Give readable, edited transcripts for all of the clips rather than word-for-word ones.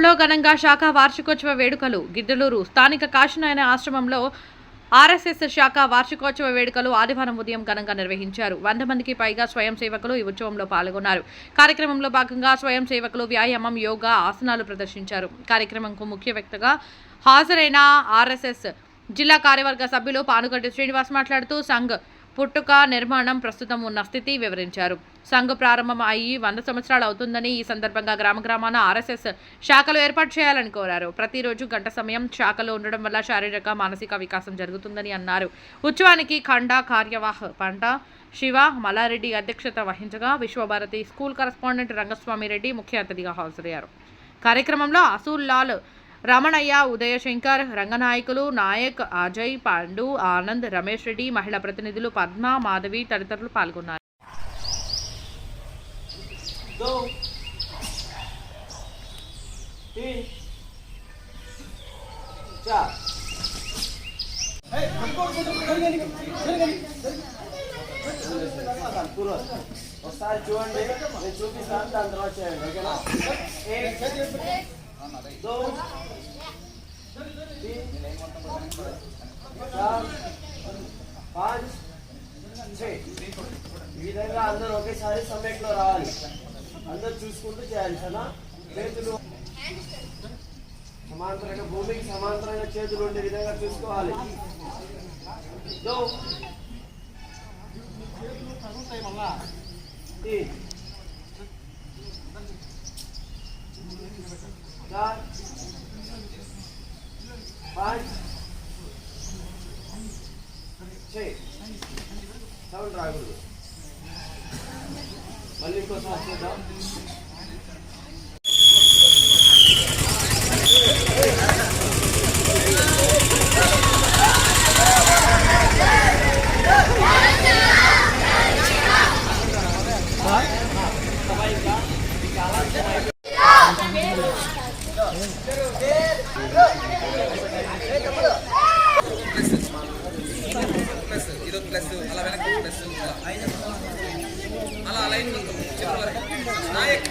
గిద్దలూరులో ఘనంగా శాఖ వార్షికోత్సవ వేడుకలు. గిద్దలూరు స్థానిక కాశీనాయన ఆశ్రమంలో ఆర్ఎస్ఎస్ శాఖ వార్షికోత్సవ వేడుకలు ఆదివారం ఉదయం ఘనంగా నిర్వహించారు. 100 మందికి పైగా స్వయం సేవకులు ఈ ఉత్సవంలో పాల్గొన్నారు. కార్యక్రమంలో భాగంగా స్వయం సేవకులు వ్యాయామం, యోగా, ఆసనాలు ప్రదర్శించారు. కార్యక్రమంకు ముఖ్య వ్యక్తిగా హాజరైన ఆర్ఎస్ఎస్ జిల్లా కార్యవర్గ సభ్యులు పానుగడ్డి శ్రీనివాస్ మాట్లాడుతూ సంఘ్ పుట్టుక, నిర్మాణం, ప్రస్తుతం ఉన్న స్థితి వివరించారు. సంఘ్ ప్రారంభం అయ్యి 100 సంవత్సరాలు అవుతుందని, ఈ సందర్భంగా గ్రామాన ఆర్ఎస్ఎస్ శాఖలు ఏర్పాటు చేయాలని కోరారు. ప్రతిరోజు గంట సమయం శాఖలో ఉండడం వల్ల శారీరక, మానసిక వికాసం జరుగుతుందని అన్నారు. ఉత్సవానికి ఖండ కార్యవాహ్ పంట శివ మల్లారెడ్డి అధ్యక్షత వహించగా, విశ్వభారతి స్కూల్ కరస్పాండెంట్ రంగస్వామి రెడ్డి ముఖ్య అతిథిగా హాజరయ్యారు. కార్యక్రమంలో అసూల్ లాల్, రమణయ్య, ఉదయశంకర్, రంగనాయకులు, నాయక్, అజయ్, పాండు, ఆనంద్, రమేష్ రెడ్డి, మహిళా ప్రతినిధులు పద్మ, మాధవి తదితరులు పాల్గొన్నారు. ఒకసారి చూడండి, నేను చూపిస్తాను, దాని తర్వాత చేయండి. ఓకేనా? 1 2 3 4 5 6 ఈ విధంగా అందరూ ఒకేసారి సమ్మెట్లో రావాలి. అందరూ చూసుకుంటూ చేయాలి. సరేనా? చేతులు సమాంతరంగా, భూమికి సమాంతరంగా చేతులు ఉండే విధంగా చూసుకోవాలి. మళ్ళా 3 4 5 6 7 రాకూడదు. మళ్ళీ ఇంకోసారి చేద్దాం. అలా లైన్ నాయక్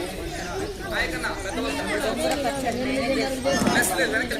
నాయకన్నా పెద్దవాళ్ళు వెనక్కి